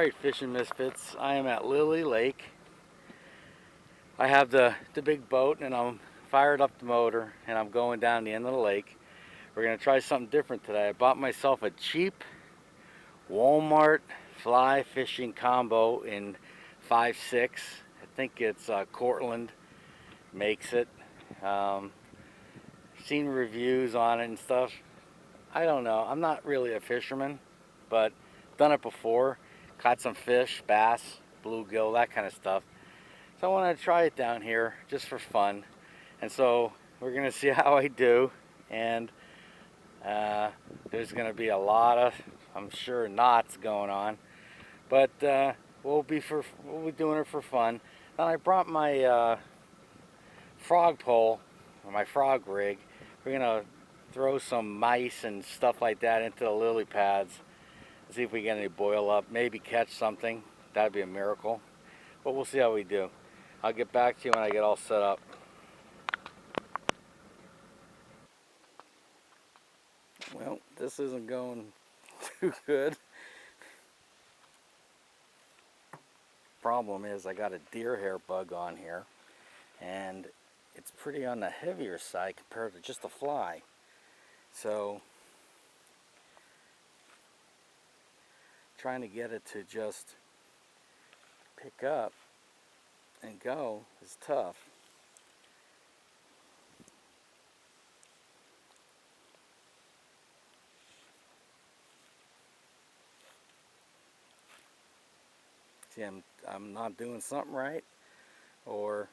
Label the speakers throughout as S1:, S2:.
S1: Alright, Fishing Misfits, I am at Lily Lake. I have the big boat and I'm fired up the motor and I'm going down the end of the lake. We're going to try something different today. I bought myself a cheap Walmart fly fishing combo in 5.6. I think it's Cortland makes it. Um, Seen reviews on it and stuff. I don't know. I'm not really a fisherman, but done it before. Caught some fish, bass, bluegill, that kind of stuff. So I wanted to try it down here just for fun. And so we're going to see how I do. And there's going to be a lot of, I'm sure, knots going on. But we'll be doing it for fun. And I brought my frog pole, or my frog rig. We're going to throw some mice and stuff like that into the lily pads. See if we get any boil up. Maybe catch something. That'd be a miracle. But we'll see how we do. I'll get back to you when I get all set up. Well, this isn't going too good. Problem is I got a deer hair bug on here and it's pretty on the heavier side compared to just a fly. So trying to get it to just pick up and go is tough. See, I'm not doing something right, or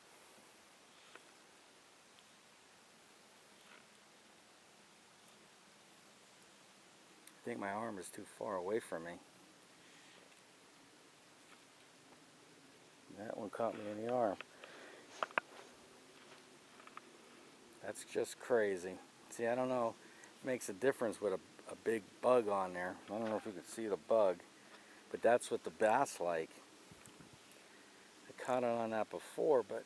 S1: I think my arm is too far away from me. That one caught me in the arm. That's just crazy. See, I don't know. It makes a difference with a big bug on there. I don't know if you can see the bug, but that's what the bass like. I caught it on that before, but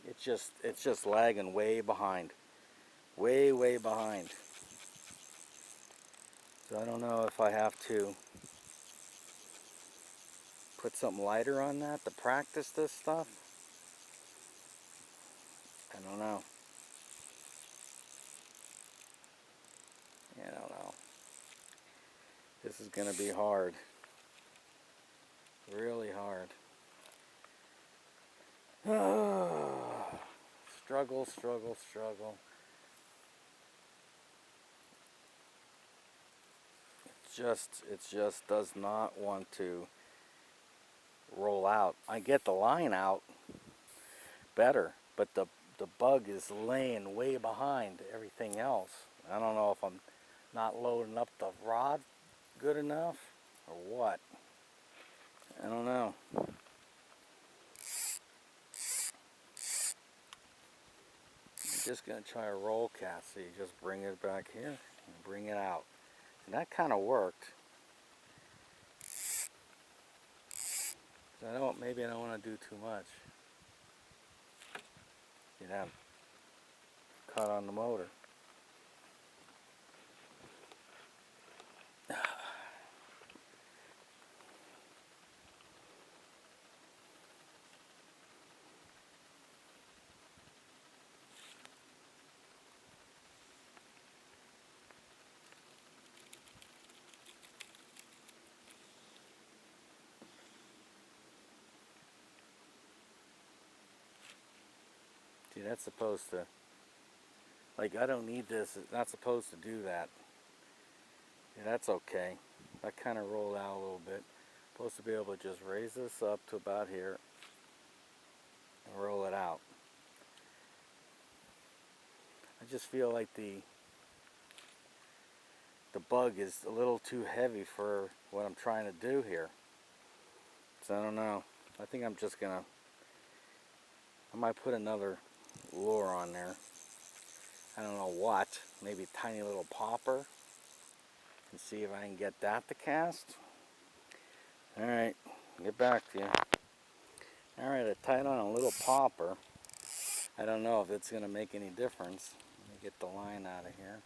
S1: it's just lagging way behind. Way behind. So I don't know if I have to put something lighter on that to practice this stuff. I don't know. I don't know. This is going to be hard. Really hard. Struggle, struggle, struggle. It just does not want to roll out. I get the line out better, but the bug is laying way behind everything else. I don't know if I'm not loading up the rod good enough or what. I don't know. I'm just going to try a roll cast. So you just bring it back here and bring it out. And that kind of worked. So maybe I don't want to do too much. You'd have caught on the motor. See, that's supposed to, like, I don't need this. It's not supposed to do that. Yeah, that's okay. That kind of rolled out a little bit. Supposed to be able to just raise this up to about here and roll it out. I just feel like the bug is a little too heavy for what I'm trying to do here. So I don't know. I think I'm just gonna, I might put another lure on there. I don't know what. Maybe a tiny little popper. And see if I can get that to cast. Alright, get back to you. Alright, I tied on a little popper. I don't know if it's going to make any difference. Let me get the line out of here.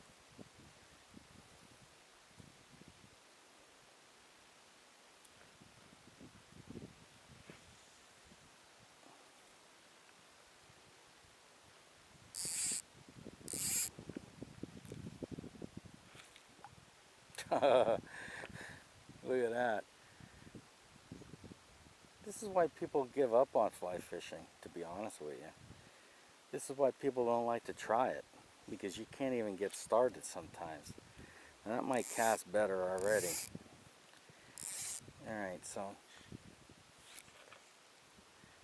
S1: Look at that. This is why people give up on fly fishing, to be honest with you. This is why people don't like to try it, because you can't even get started sometimes. And that might cast better already. Alright, so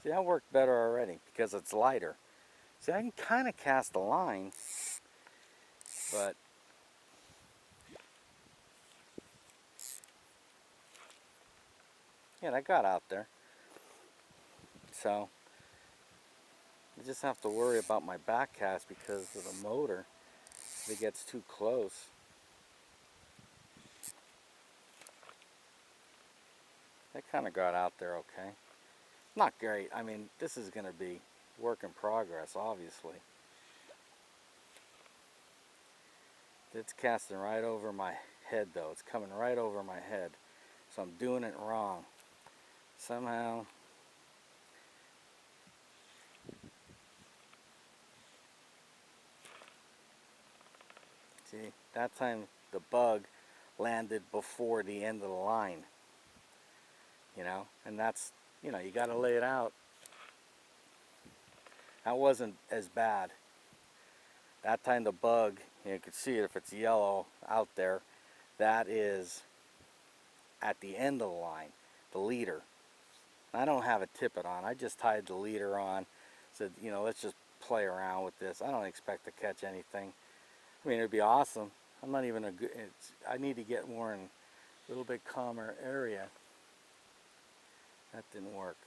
S1: see, that worked better already because it's lighter. See, I can kind of cast a line, but yeah, that got out there. So I just have to worry about my back cast because of the motor. If it gets too close. That kind of got out there okay. Not great. I mean, this is going to be work in progress, obviously. It's casting right over my head, though. It's coming right over my head. So I'm doing it wrong. Somehow. See, that time the bug landed before the end of the line. You know, and that's, you know, you got to lay it out. That wasn't as bad. That time the bug, you can see it if it's yellow out there, that is at the end of the line, the leader. I don't have a tippet on. I just tied the leader on. Said, you know, let's just play around with this. I don't expect to catch anything. I mean, it'd be awesome. I'm not even a good. I need to get more in a little bit calmer area. That didn't work.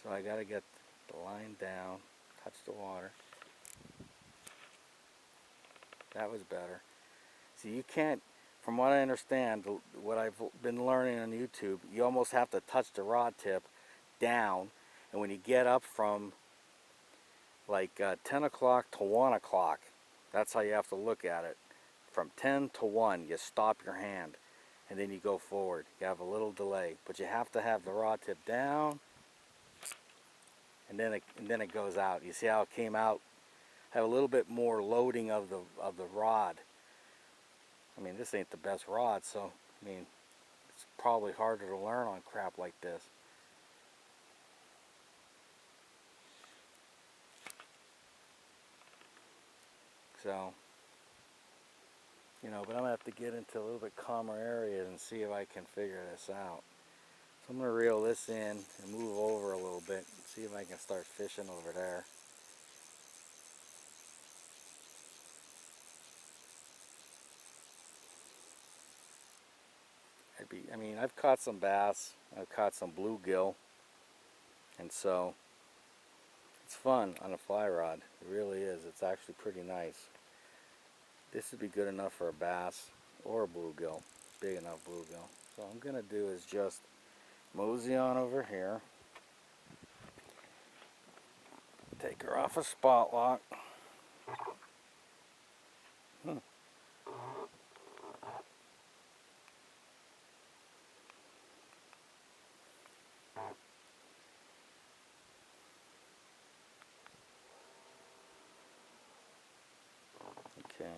S1: So I got to get the line down, touch the water. That was better. See, you can't, from what I understand, what I've been learning on YouTube, you almost have to touch the rod tip down. And when you get up from like 10 o'clock to 1 o'clock, that's how you have to look at it. From 10 to 1, you stop your hand and then you go forward. You have a little delay, but you have to have the rod tip down, and then it goes out. You see how it came out? Have a little bit more loading of the rod. I mean, this ain't the best rod, so I mean, it's probably harder to learn on crap like this. So, you know, but I'm gonna have to get into a little bit calmer areas and see if I can figure this out. So I'm gonna reel this in and move over a little bit and see if I can start fishing over there. I mean, I've caught some bass, I've caught some bluegill, and so it's fun on a fly rod. It really is. It's actually pretty nice. This would be good enough for a bass or a bluegill, big enough bluegill. So what I'm gonna do is just mosey on over here, take her off a spot lock. Okay.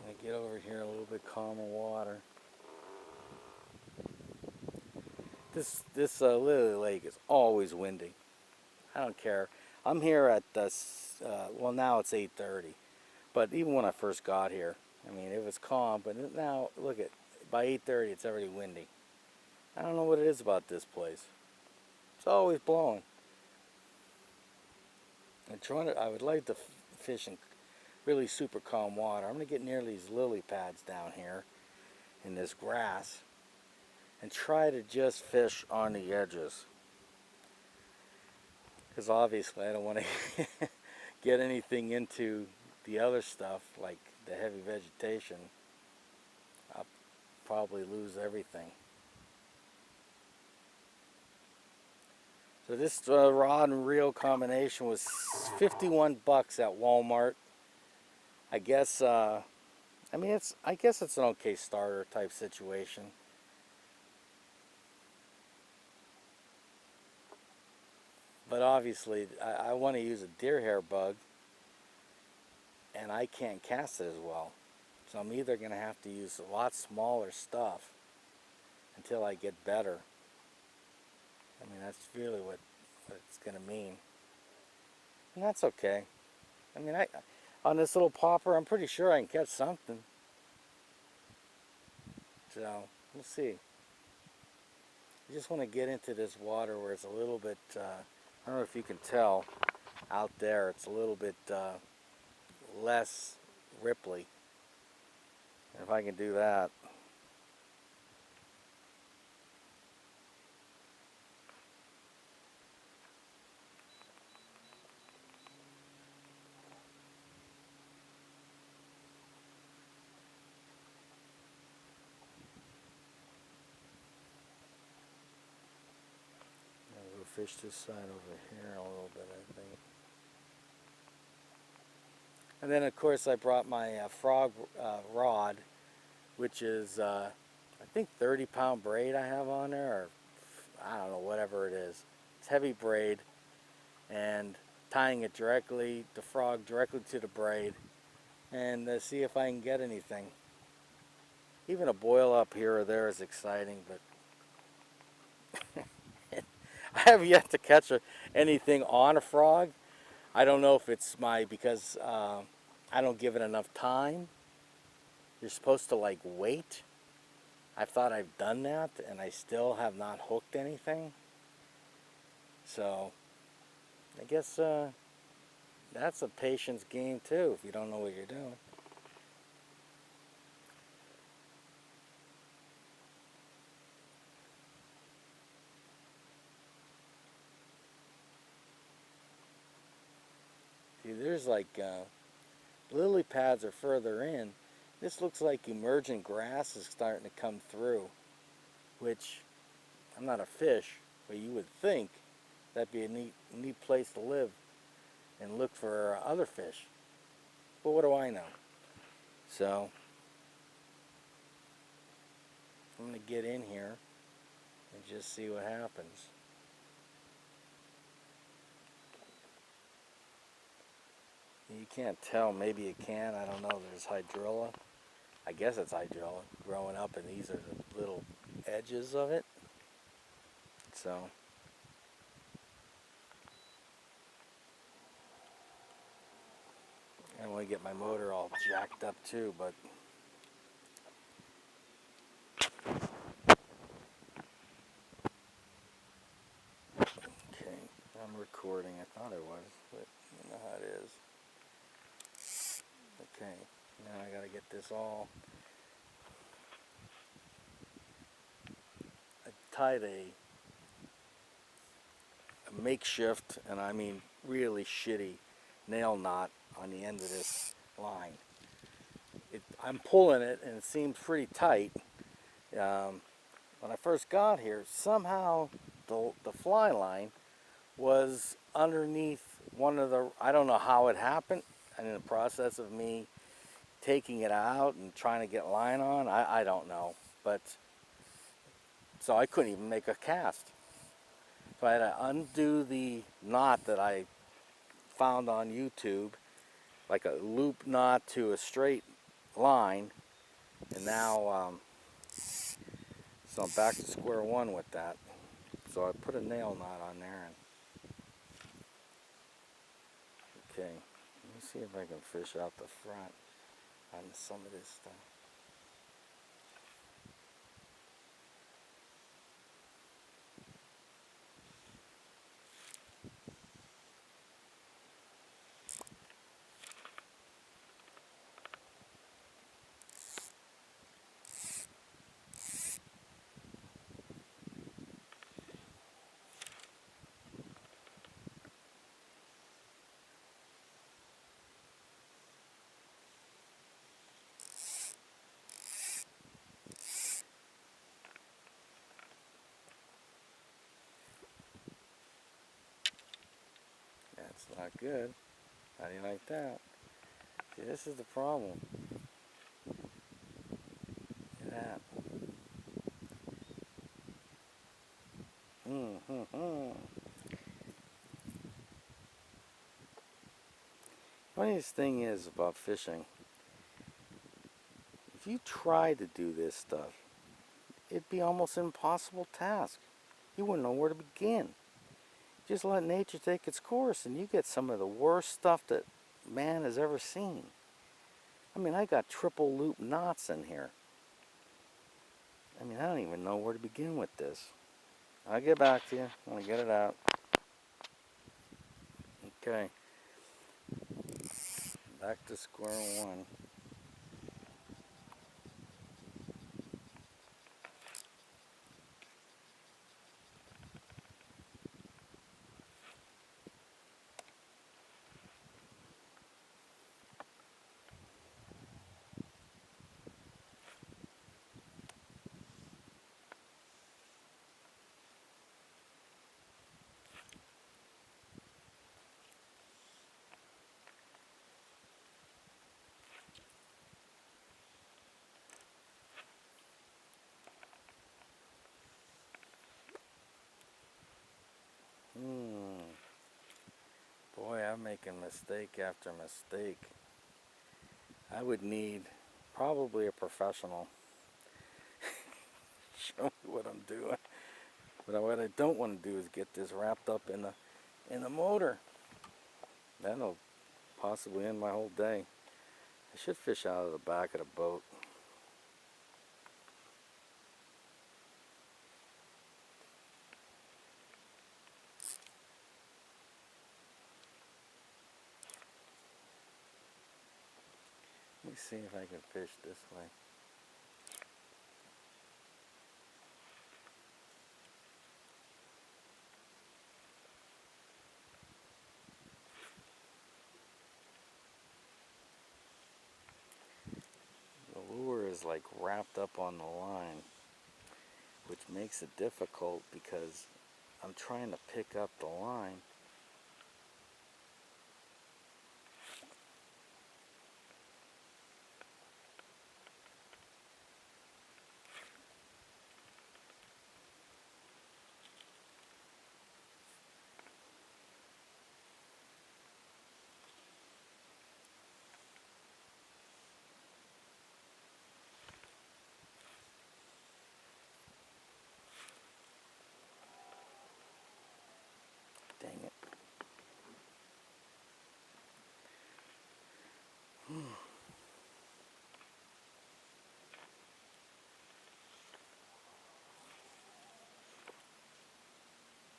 S1: I get over here a little bit calmer water. This Lily Lake is always windy. I don't care. I'm here at well, now it's 8:30, but even when I first got here, I mean, it was calm. But now look at, by 8:30 it's already windy. I don't know what it is about this place. It's always blowing. I would like to fish in really super calm water. I'm gonna get near these lily pads down here in this grass and try to just fish on the edges, because obviously I don't want to get anything into the other stuff like the heavy vegetation. I'll probably lose everything. So this rod and reel combination was 51 bucks at Walmart. I guess I mean, I guess it's an okay starter type situation. But obviously, I want to use a deer hair bug, and I can't cast it as well. So I'm either going to have to use a lot smaller stuff until I get better. I mean, that's really what it's going to mean. And that's okay. I mean, on this little popper, I'm pretty sure I can catch something. So, we'll see. I just want to get into this water where it's a little bit, I don't know if you can tell, out there it's a little bit less ripply. And if I can do that, I'll go fish this side over here a little bit, I think. And then of course I brought my frog rod, which is I think 30-pound braid I have on there, or I don't know, whatever it is. It's heavy braid, and tying it directly, the frog directly to the braid, and see if I can get anything. Even a boil up here or there is exciting, but I have yet to catch anything on a frog. I don't know if it's because I don't give it enough time. You're supposed to like wait. I thought I've done that, and I still have not hooked anything. So I guess that's a patience game too, if you don't know what you're doing. See, there's like lily pads are further in. This looks like emergent grass is starting to come through, which I'm not a fish, but you would think that'd be a neat place to live and look for other fish. But what do I know? So I'm going to get in here and just see what happens. You can't tell, maybe you can, I don't know. There's hydrilla. I guess it's hydrilla growing up, and these are the little edges of it. So I want to get my motor all jacked up too, but okay, I'm recording. I thought I was, but you know how it is. Okay, now I gotta get this all. I tied a makeshift, and I mean really shitty, nail knot on the end of this line. I'm pulling it, and it seems pretty tight. When I first got here, somehow the fly line was underneath one of the, I don't know how it happened, and in the process of me taking it out and trying to get line on, I don't know, but so I couldn't even make a cast. So I had to undo the knot that I found on YouTube, like a loop knot to a straight line, and now so I'm back to square one with that. So I put a nail knot on there, and okay, let me see if I can fish out the front on some of this stuff. That's not good. How do you like that? See, this is the problem. Look at that. Funniest thing is about fishing, if you try to do this stuff, it'd be almost an impossible task. You wouldn't know where to begin. Just let nature take its course and you get some of the worst stuff that man has ever seen. I mean, I got triple loop knots in here. I mean, I don't even know where to begin with this. I'll get back to you when I get it out. Okay, back to square one. Boy, I'm making mistake after mistake. I would need probably a professional show me what I'm doing. But what I don't want to do is get this wrapped up in the motor. That'll possibly end my whole day. I should fish out of the back of the boat. Let me see if I can fish this way. The lure is like wrapped up on the line, which makes it difficult because I'm trying to pick up the line. Dang it.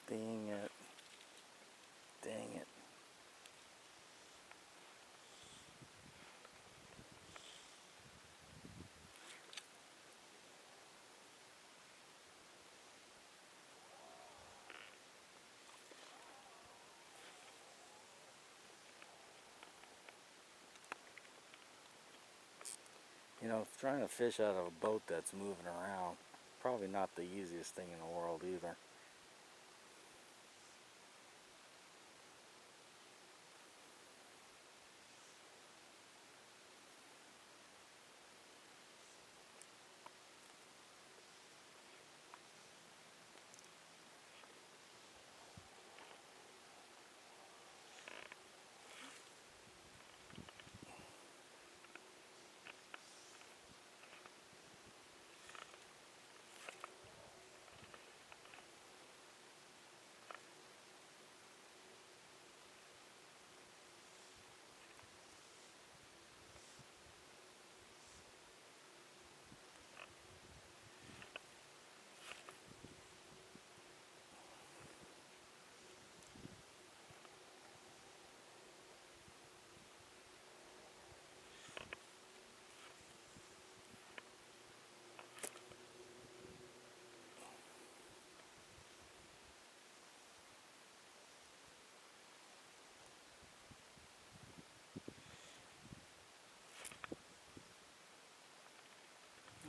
S1: Dang it. Dang it. You know, trying to fish out of a boat that's moving around, probably not the easiest thing in the world either.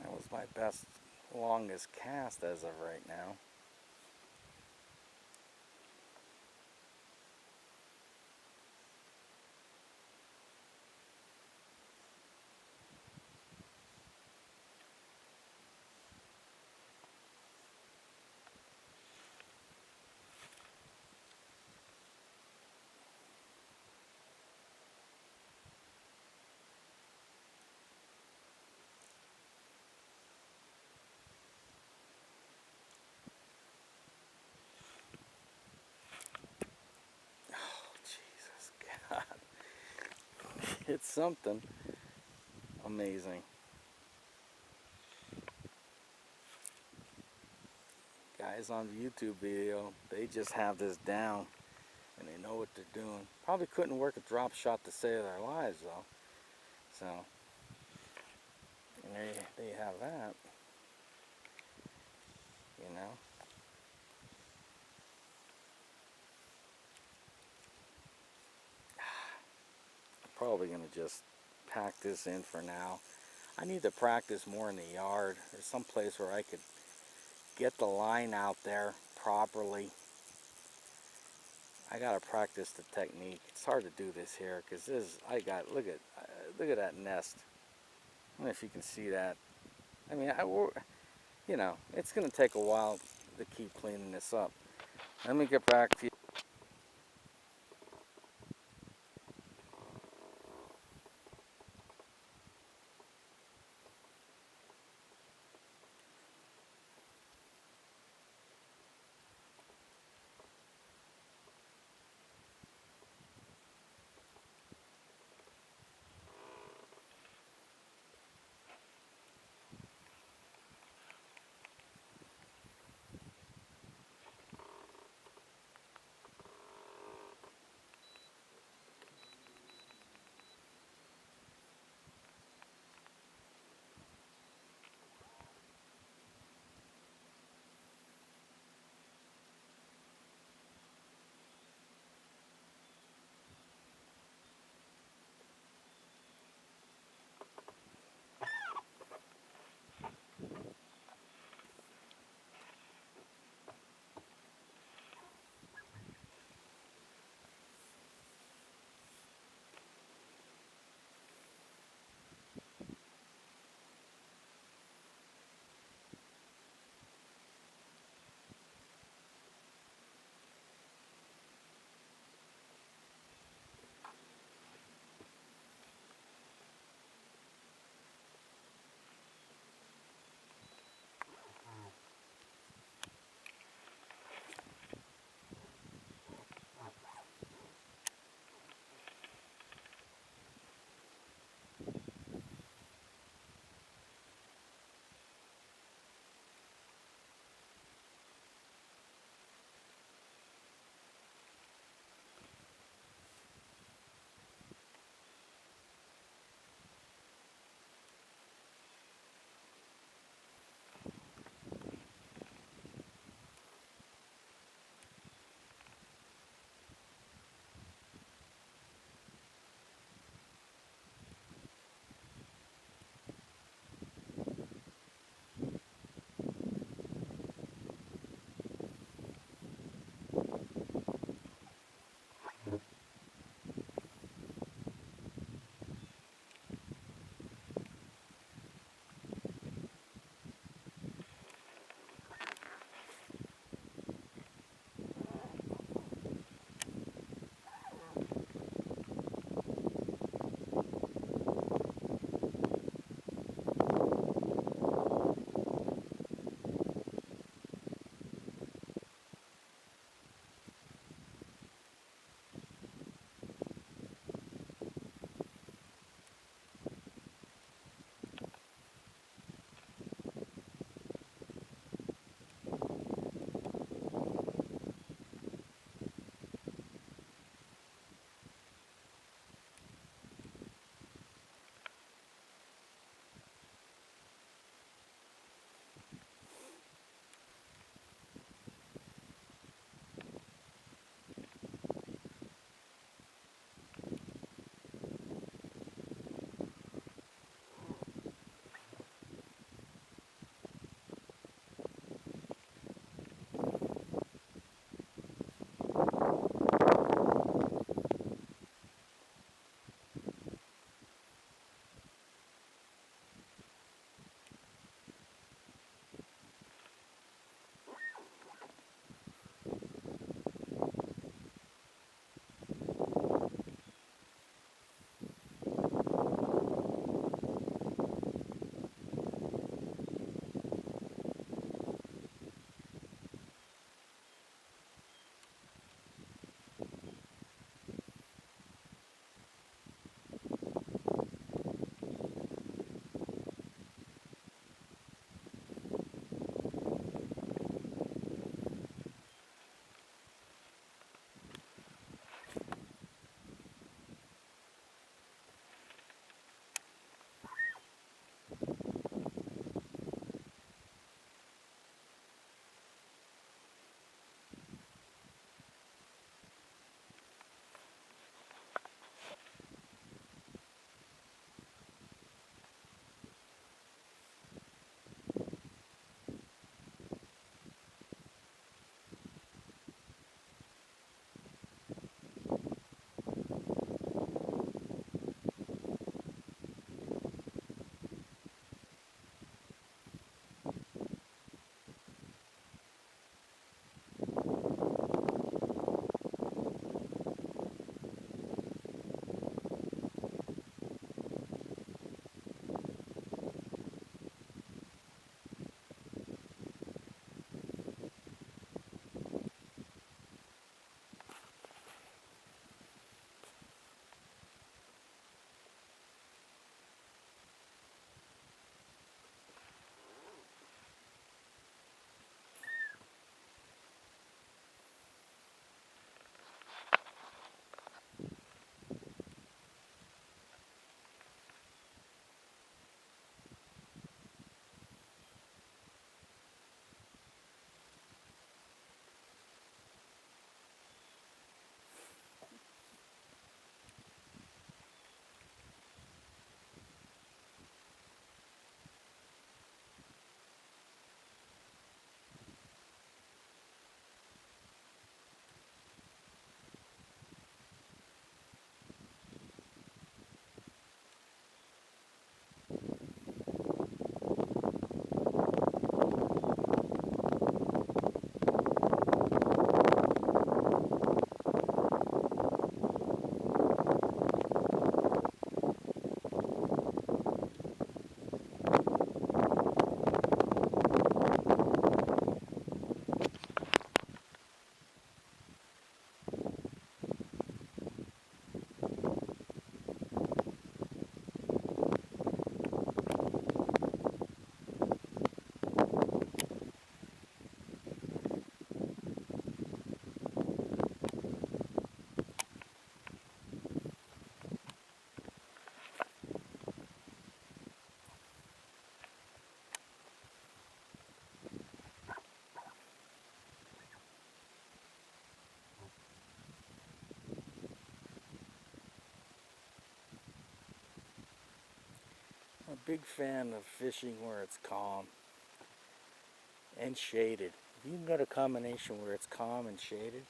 S1: That was my best, longest cast as of right now. It's something amazing. Guys on the YouTube video, they just have this down and they know what they're doing. Probably couldn't work a drop shot to save their lives though. So, and they have that, you know. I'm probably gonna just pack this in for now. I need to practice more in the yard. There's some place where I could get the line out there properly. I gotta practice the technique. It's hard to do this here because this look at that nest. I don't know if you can see that. I mean, you know, it's gonna take a while to keep cleaning this up. Let me get back to you. big fan of fishing where it's calm and shaded. If you can get a combination where it's calm and shaded,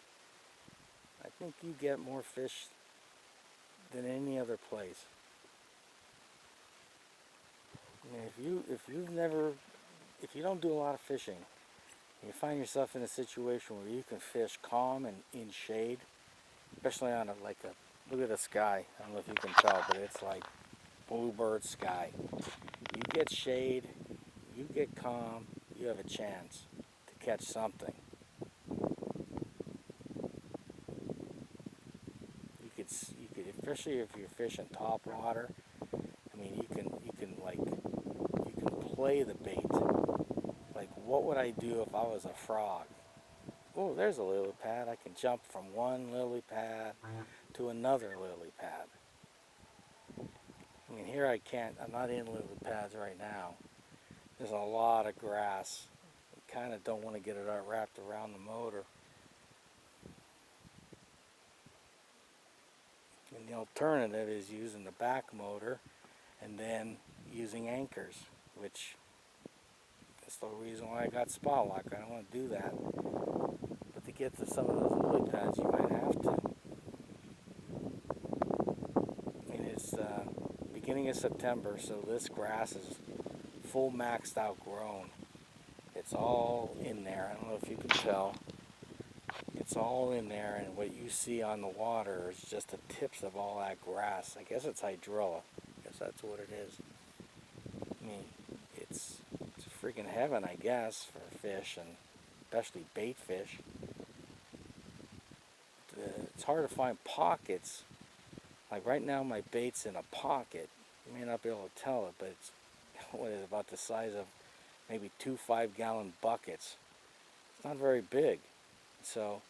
S1: I think you get more fish than any other place. And if you don't do a lot of fishing, and you find yourself in a situation where you can fish calm and in shade, especially on look at the sky. I don't know if you can tell, but it's like bluebird sky. You get shade, you get calm, you have a chance to catch something. You could, especially if you're fishing top water. I mean, you can play the bait. Like, what would I do if I was a frog? Oh, there's a lily pad. I can jump from one lily pad to another lily pad. I mean, here I can't. I'm not in lily pads right now. There's a lot of grass. I kind of don't want to get it wrapped around the motor. And the alternative is using the back motor and then using anchors, which is the reason why I got spot lock. I don't want to do that. But to get to some of those lily pads, you might have to. I mean, it's beginning of September, so this grass is full maxed out grown. It's all in there. I don't know if you can tell. It's all in there, and what you see on the water is just the tips of all that grass. I guess it's hydrilla. I guess that's what it is. I mean, it's freaking heaven, I guess, for fish, and especially bait fish. It's hard to find pockets. Like right now, my bait's in a pocket. You may not be able to tell it, but it's what is it, about the size of maybe 2 5-gallon buckets. It's not very big. So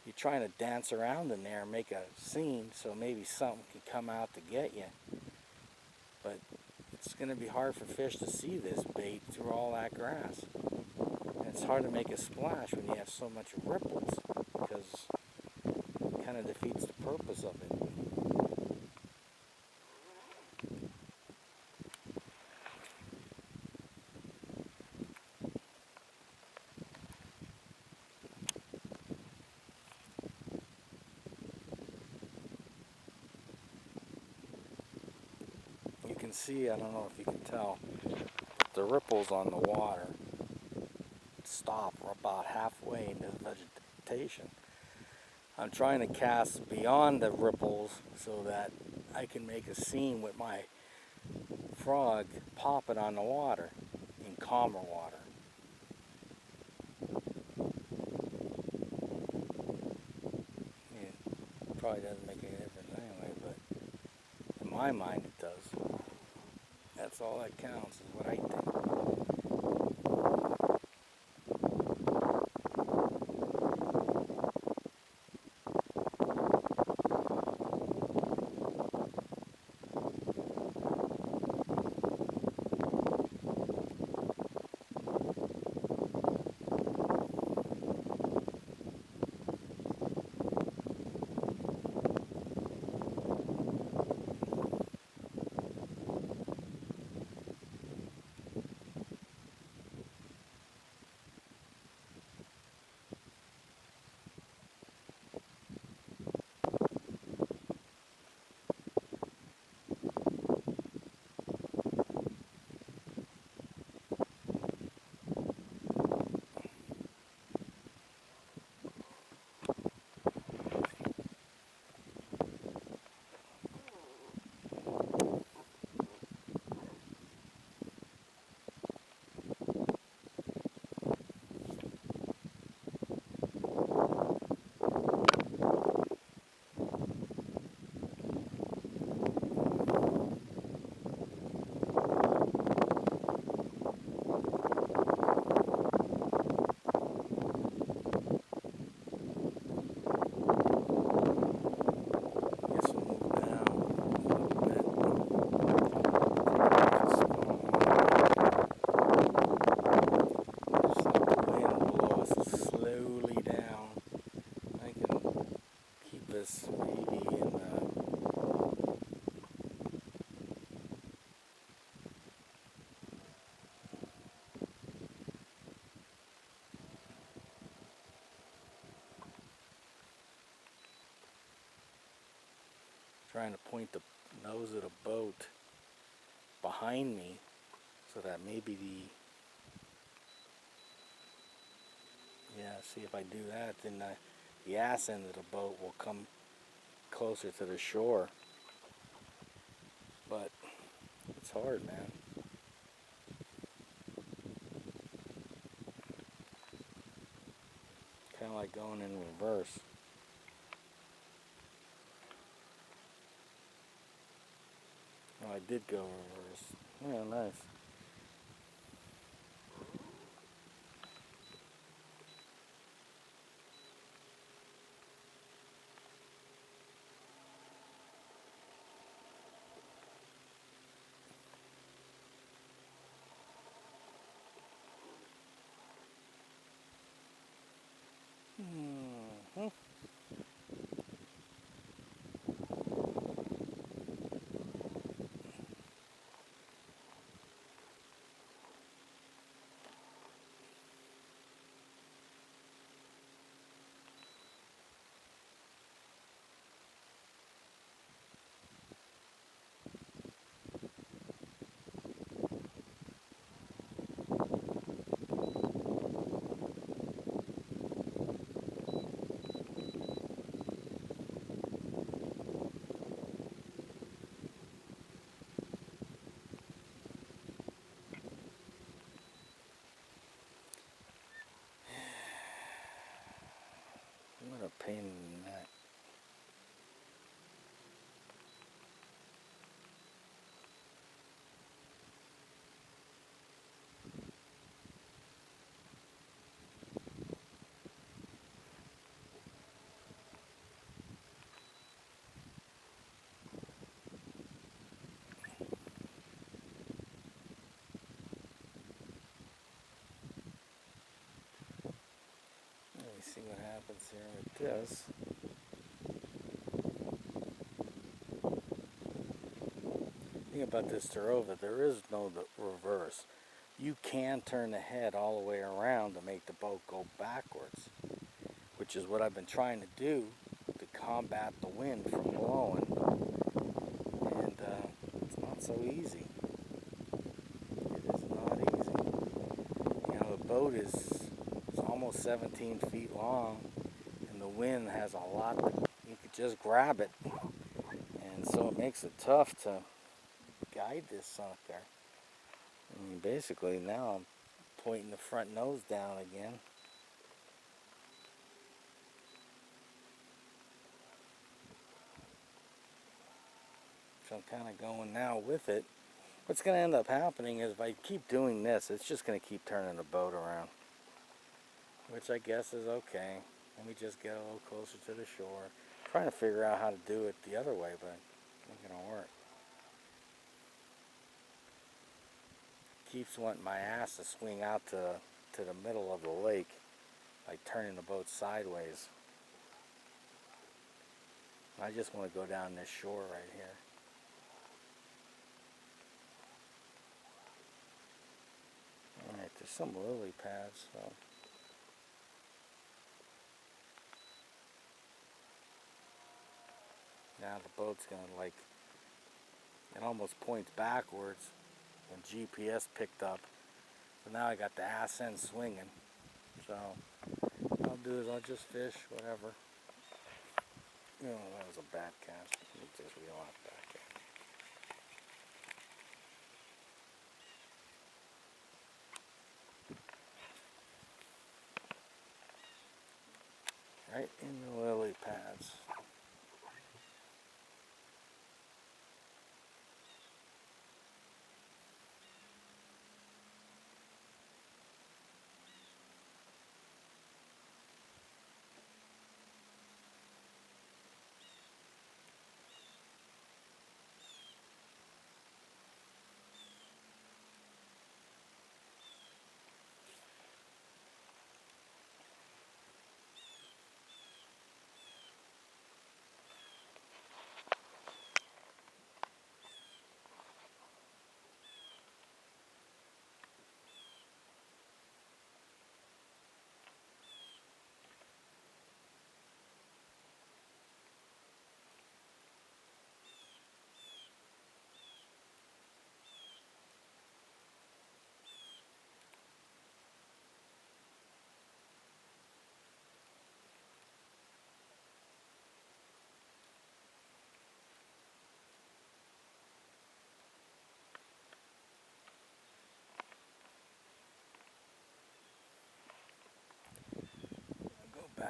S1: you're trying to dance around in there and make a scene so maybe something can come out to get you. But it's going to be hard for fish to see this bait through all that grass. And it's hard to make a splash when you have so much ripples, because it kind of defeats the purpose of it. You can see, I don't know if you can tell, the ripples on the water stop about halfway into the vegetation. I'm trying to cast beyond the ripples so that I can make a scene with my frog popping on the water in calmer water. I mean, it probably doesn't make any difference anyway, but in my mind it does. That's all that counts, is what I think. trying to point the nose of the boat behind me so that maybe see if I do that, then the ass end of the boat will come closer to the shore. But it's hard, man. Kind of like going in reverse. Oh, I did go reverse. Yeah, nice. Mm-hmm. What a pain in the neck. Let me see what happens here with this. The thing about this Terrova, there is no reverse. You can turn the head all the way around to make the boat go backwards, which is what I've been trying to do to combat the wind from blowing. And it's not so easy. It is not easy. You know, the boat is almost 17 feet long, and the wind has a lot. You could just grab it, and so it makes it tough to guide this sucker. I mean, basically now I'm pointing the front nose down again. So I'm kind of going now with it. What's going to end up happening is if I keep doing this, it's just going to keep turning the boat around, which I guess is okay. Let me just get a little closer to the shore. I'm trying to figure out how to do it the other way, but it ain't going to work. Keeps wanting my ass to swing out to the middle of the lake, like turning the boat sideways. I just want to go down this shore right here. Alright, there's some lily pads, so. Now the boat's gonna it almost points backwards when GPS picked up. So now I got the ass end swinging. So what I'll do is I'll just fish, whatever. Oh, that was a bad cast. Let me just reel out back in. Right in the lily pads.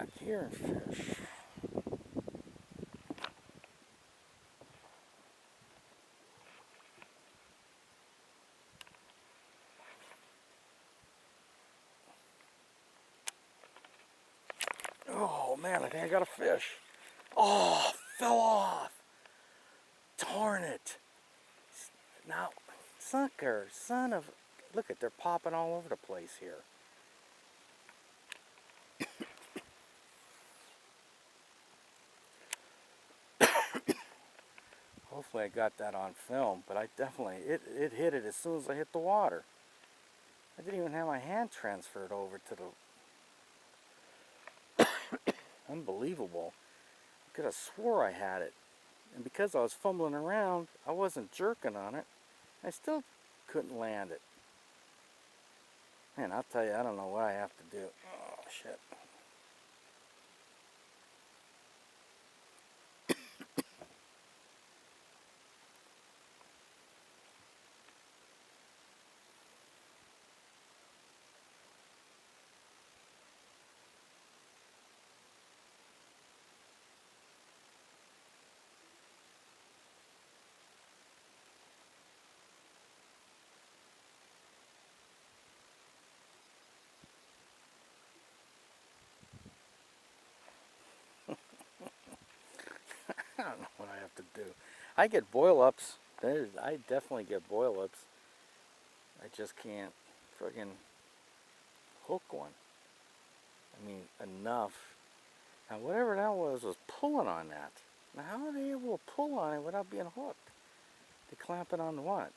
S1: back here and fish. Oh man, I think I got a fish. Oh, fell off. Darn it. Now, sucker, son of... Look at, they're popping all over the place here. Hopefully I got that on film, but I definitely, it hit it as soon as I hit the water. I didn't even have my hand transferred over to the... Unbelievable. I could have swore I had it. And because I was fumbling around, I wasn't jerking on it. I still couldn't land it. Man, I'll tell you, I don't know what I have to do. Oh, shit. I don't know what I have to do. I get boil ups. I definitely get boil ups. I just can't friggin' hook one. I mean, enough. Now, whatever that was pulling on that. Now, how are they able to pull on it without being hooked? They clamp it on what?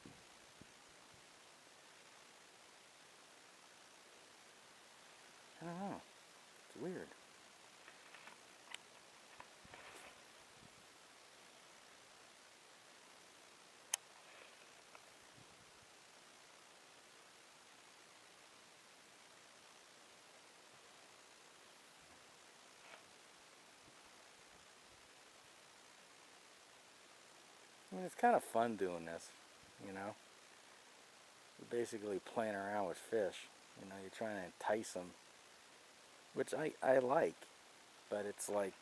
S1: I don't know. It's weird. I mean, it's kind of fun doing this, you know? You're basically playing around with fish. You know, you're trying to entice them, which I like, but it's like,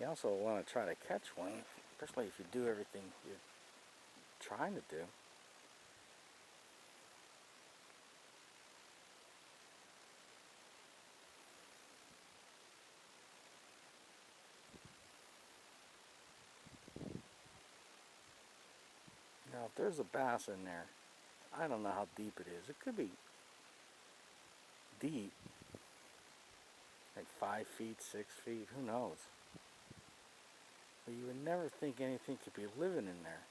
S1: you also want to try to catch one, especially if you do everything you're trying to do. Now, if there's a bass in there, I don't know how deep it is. It could be deep, like 5 feet, 6 feet, who knows? But you would never think anything could be living in there.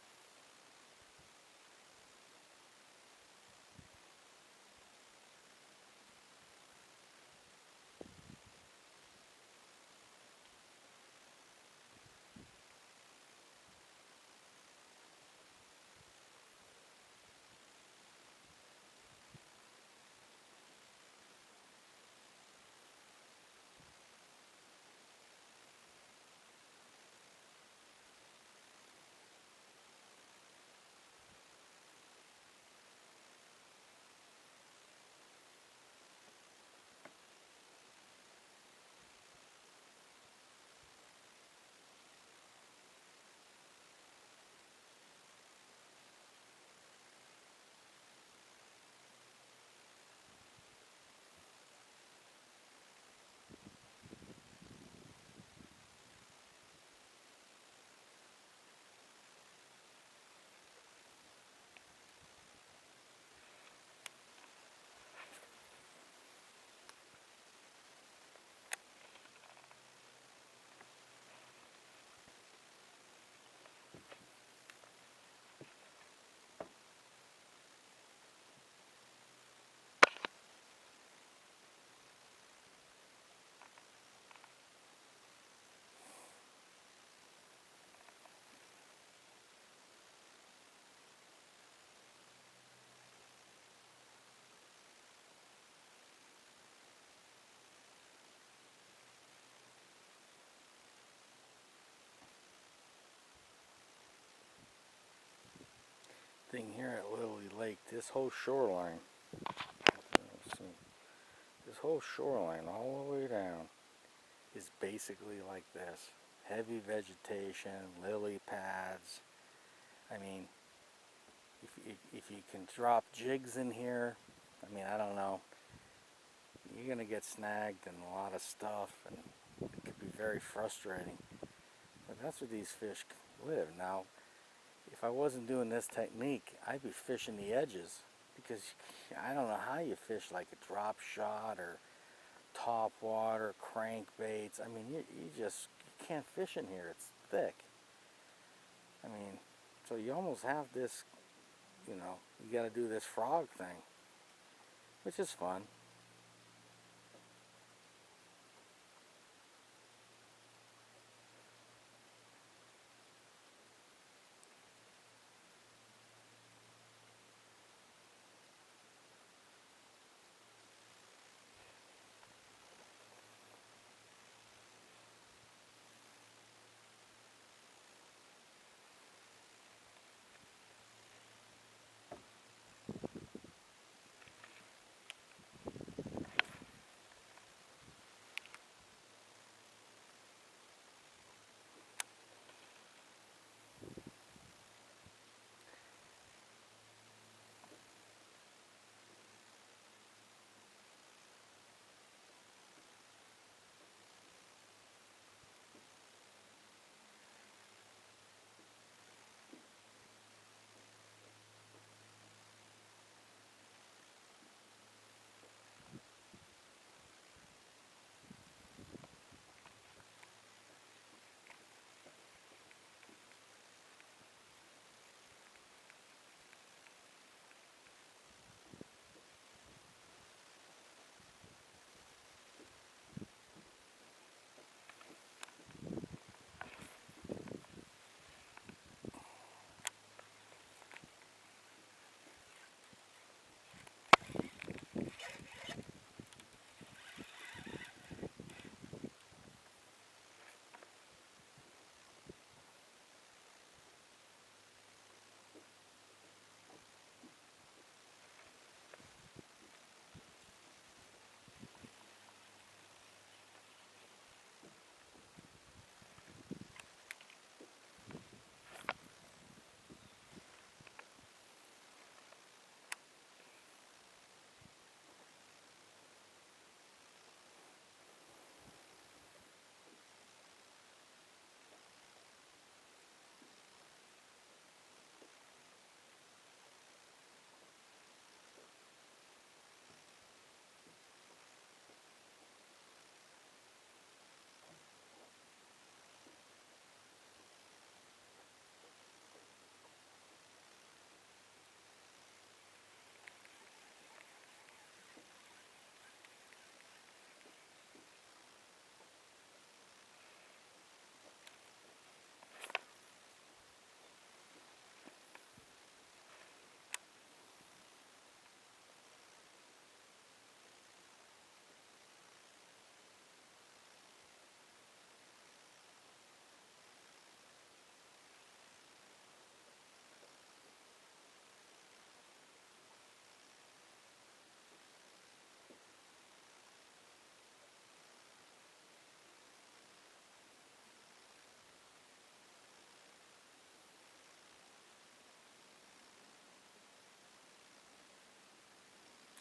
S1: Thing here at Lily Lake, this whole shoreline, let's see, this whole shoreline all the way down is basically like this. Heavy vegetation, lily pads. I mean, if you can drop jigs in here, I mean, I don't know, you're gonna get snagged and a lot of stuff, and it could be very frustrating. But that's where these fish live. Now, if I wasn't doing this technique, I'd be fishing the edges, because I don't know how you fish like a drop shot or top water, crankbaits. I mean, you can't fish in here. It's thick. I mean, so you almost have this, you know, you got to do this frog thing, which is fun.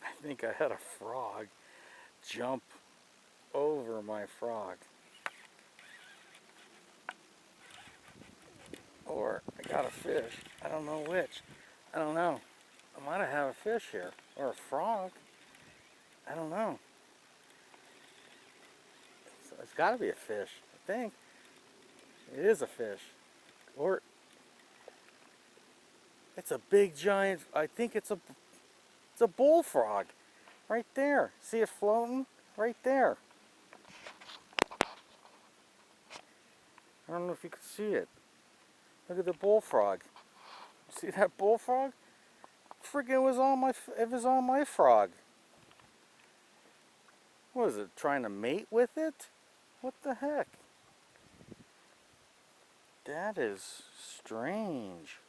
S1: I think I had a frog jump over my frog. Or I got a fish. I don't know which. I don't know. I might have had a fish here. Or a frog. I don't know. It's got to be a fish. I think. It is a fish. Or it's a big giant. I think it's a bullfrog. Right there. See it floating? Right there. I don't know if you can see it. Look at the bullfrog. See that bullfrog? Friggin' it was on my frog. What is it, trying to mate with it? What the heck? That is strange.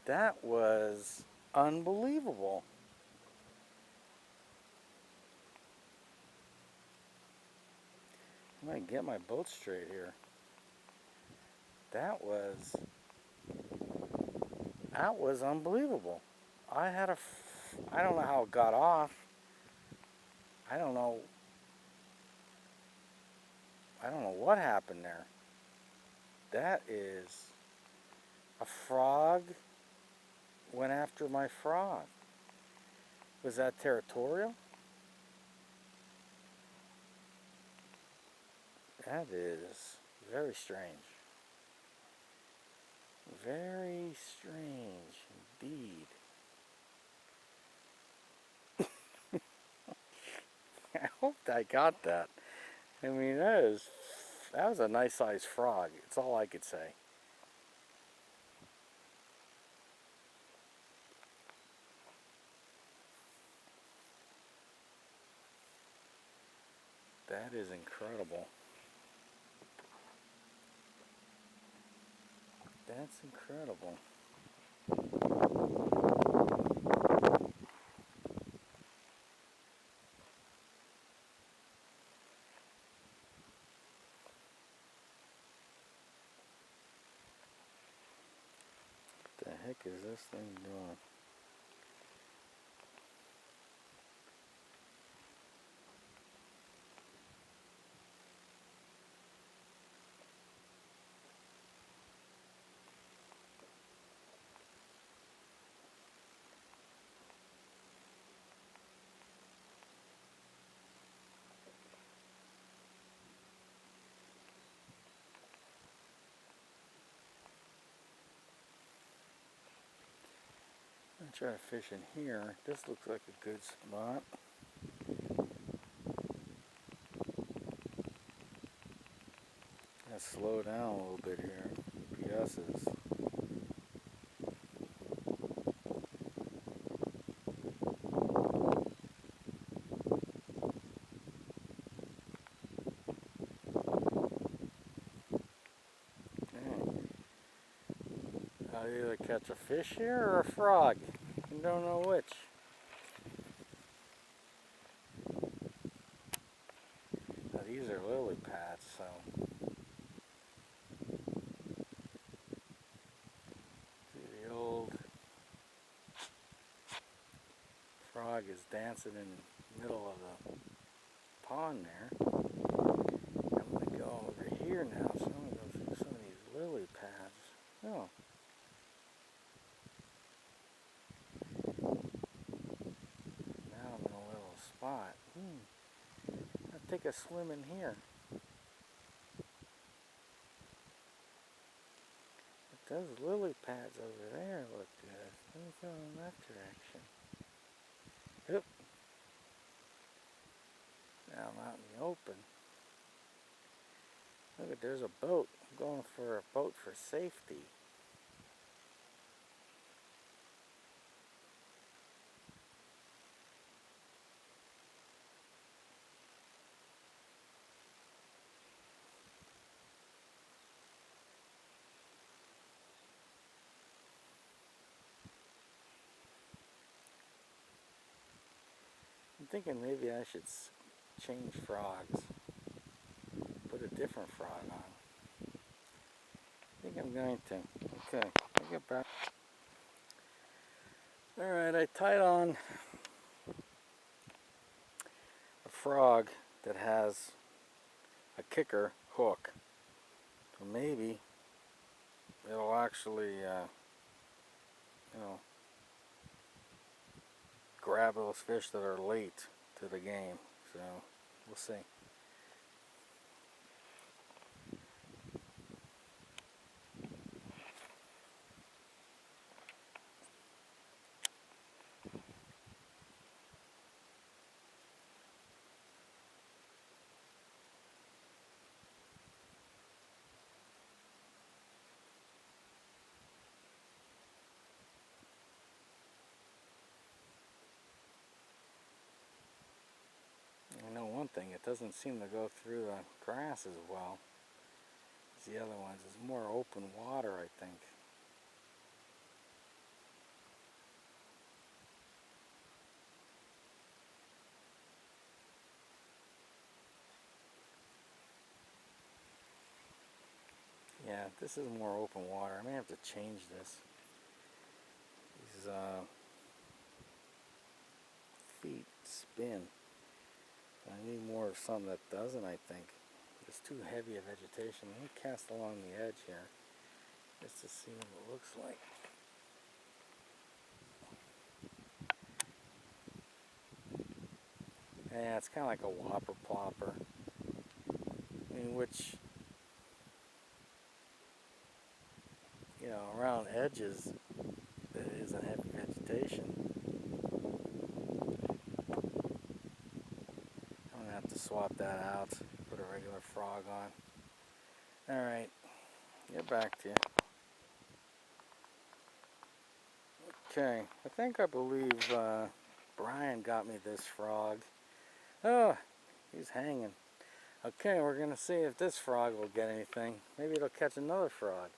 S1: That was unbelievable. I'm gonna get my boat straight here. That was unbelievable. I don't know how it got off. I don't know. I don't know what happened there. That is a frog went after my frog. Was that territorial? That is very strange. Very strange indeed. I hope I got that. I mean, that was a nice sized frog. It's all I could say. That is incredible. That's incredible. What the heck is this thing doing? I'm trying to fish in here. This looks like a good spot. Let's slow down a little bit here. PS's. I'll either catch a fish here or a frog. I don't know which. Now these are lily pads, so see the old frog is dancing in the middle of the pond there. I'm going to go over here now, so I'm going to go through some of these lily pads. Oh. Now I'm in a little spot. I'll take a swim in here. But those lily pads over there look good. Let me go in that direction. Oop. Now I'm out in the open. Look, there's a boat. I'm going for a boat for safety. I'm thinking maybe I should change frogs. Put a different frog on. I think I'm going to. Okay, I'll get back. Alright, I tied on a frog that has a kicker hook. So maybe it'll actually, grab those fish that are late to the game. So we'll see. I know one thing, it doesn't seem to go through the grass as well as the other ones. It's more open water, I think. This is more open water. I may have to change this. These feet spin. I need more of something that doesn't, I think. It's too heavy a vegetation. Let me cast along the edge here just to see what it looks like. Yeah, it's kind of like a whopper plopper. In which, you know, around edges there isn't heavy vegetation. I'm gonna have to swap that out, put a regular frog on. Alright, get back to you. Okay, I believe Brian got me this frog. Oh, he's hanging. Okay, we're gonna see if this frog will get anything. Maybe it'll catch another frog.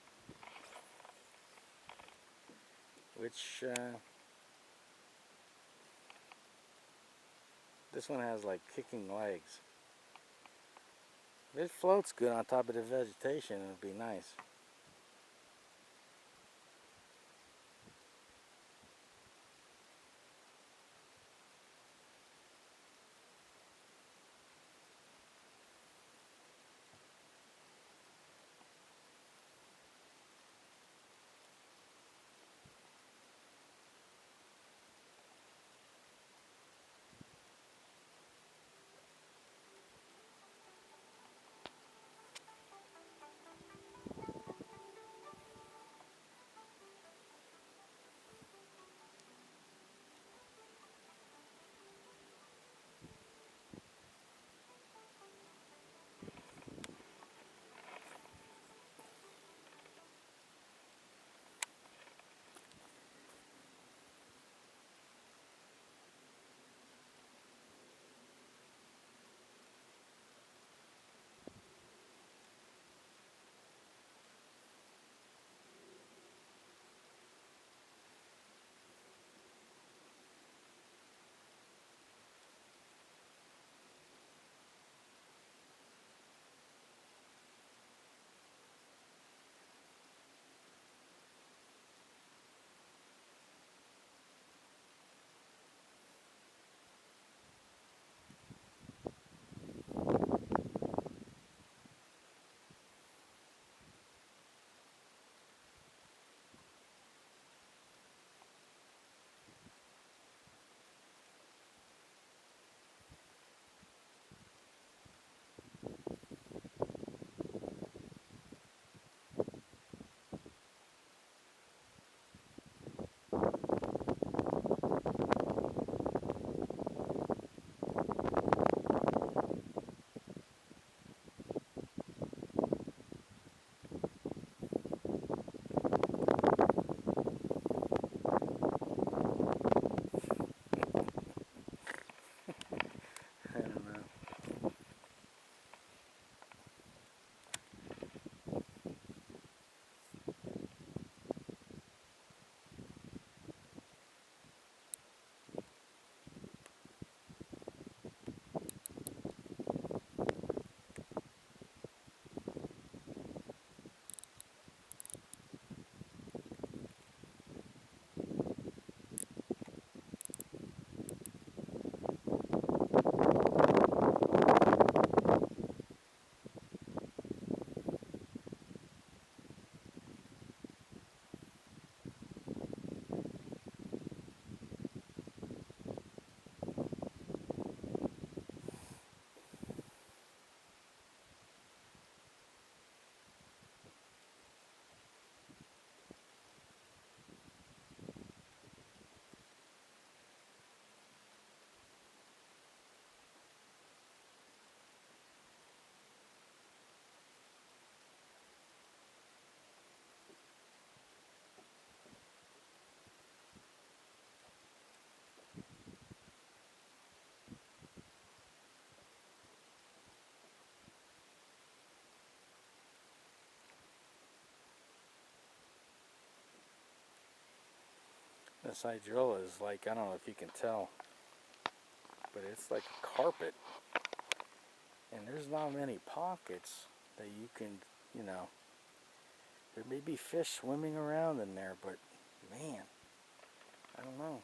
S1: Which, this one has like kicking legs. If it floats good on top of the vegetation, it would be nice. I don't know. This hydrilla is like, I don't know if you can tell, but it's like a carpet. And there's not many pockets that you can, you know, There may be fish swimming around in there, but man, I don't know.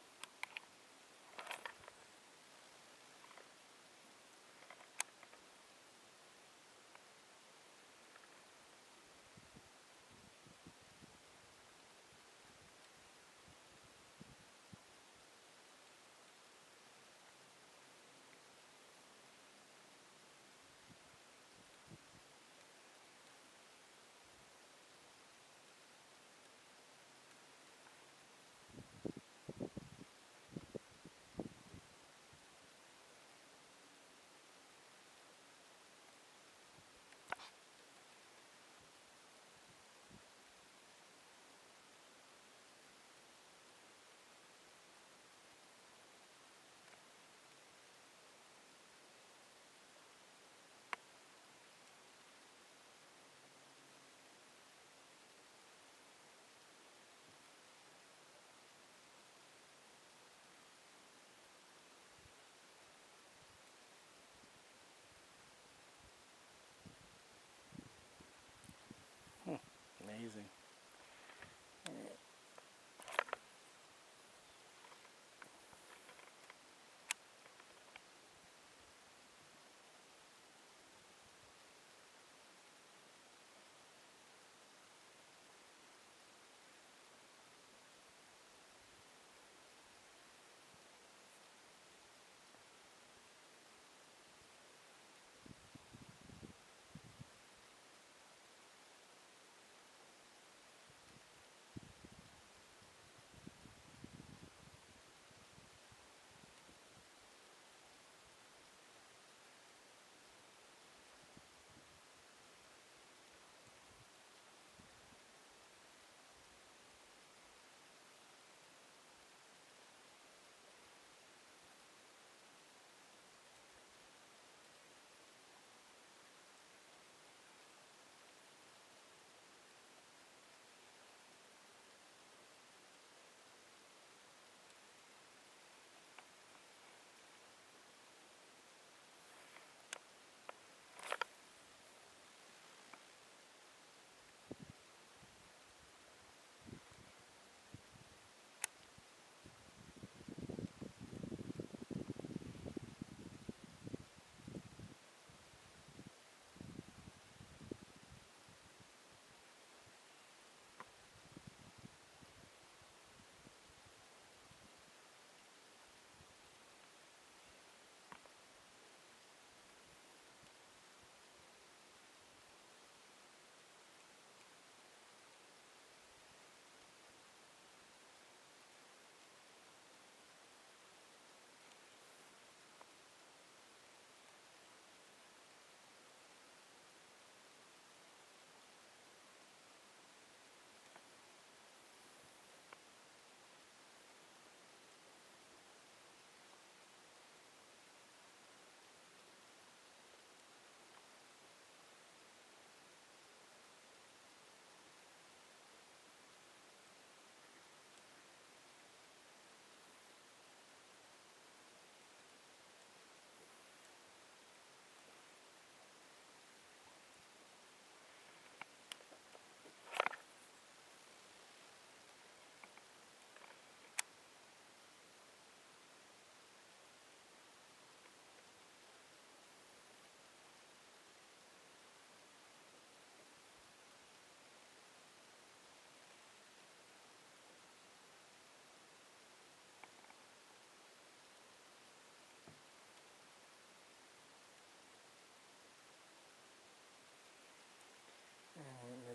S1: Amazing.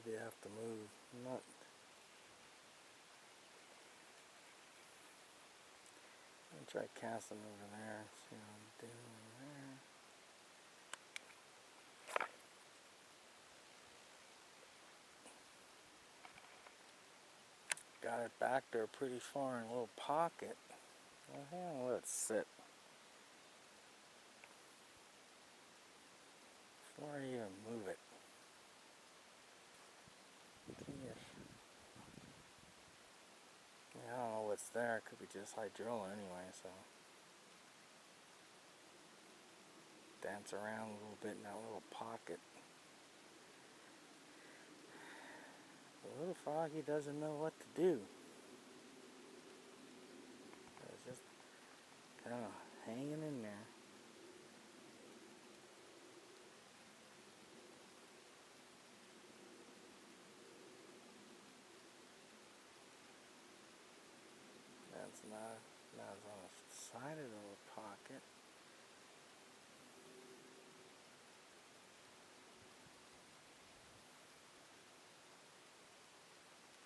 S1: Maybe I have to move. I'm not. I'm gonna try casting over there. See what I'm doing there. Got it back there pretty far in a little pocket. Well, hang on, let it sit. Before I even move it. Yeah, I don't know what's there. It could be just hydrilla anyway, so. Dance around a little bit in that little pocket. The little froggy doesn't know what to do. It's just kind of hanging in there. That's not on the side of the pocket.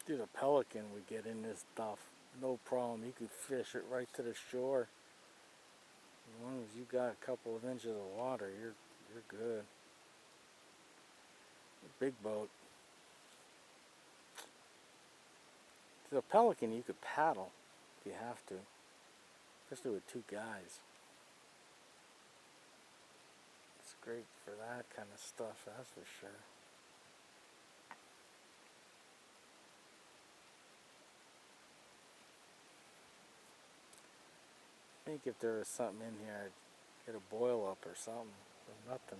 S1: Dude, a pelican would get in this stuff. No problem. He could fish it right to the shore. As long as you got a couple of inches of water, you're good. Big boat. The pelican you could paddle if you have to, especially with two guys. It's great for that kind of stuff, that's for sure. I think if there was something in here, I'd get a boil up or something. There's nothing.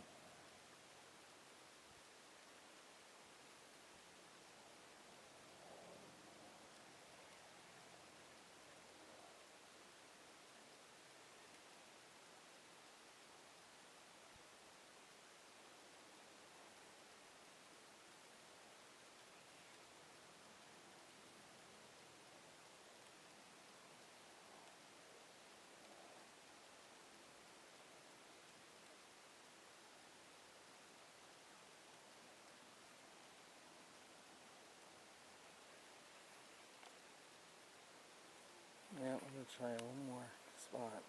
S1: Yeah, I'm gonna try one more spot.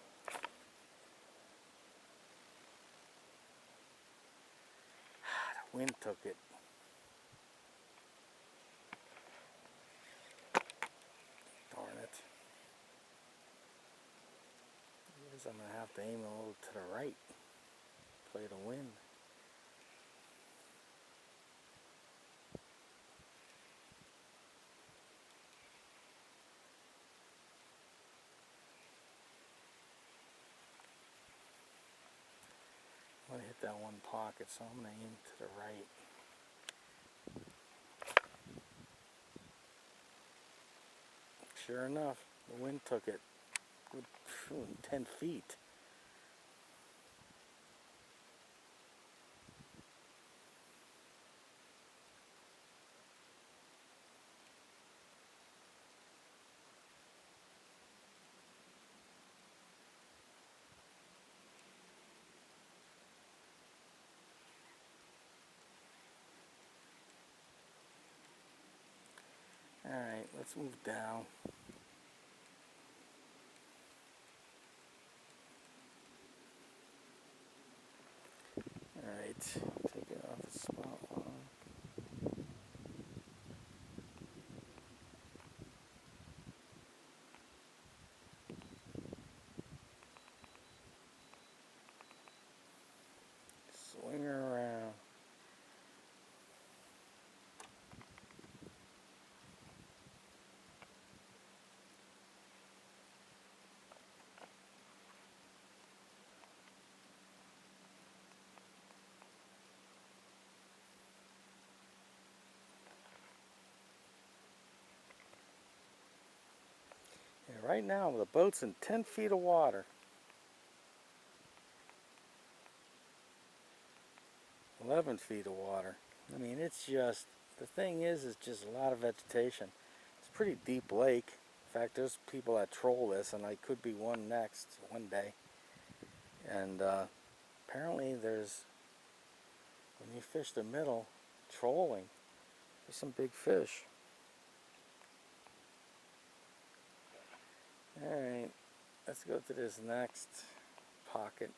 S1: The wind took it. Darn it. I guess I'm gonna have to aim a little to the right. Play the wind. I'm gonna hit that one pocket, so I'm gonna aim to the right. Sure enough, the wind took it. Good 10 feet. Alright, let's move down. Alright, take it off the spot line. Swing her around. Yeah, right now the boat's in 10 feet of water. 11 feet of water. I mean, it's just, the thing is just a lot of vegetation. It's a pretty deep lake. In fact, there's people that troll this, and I could be one next one day. And apparently there's, when you fish the middle, trolling, there's some big fish. Alright, let's go to this next pocket.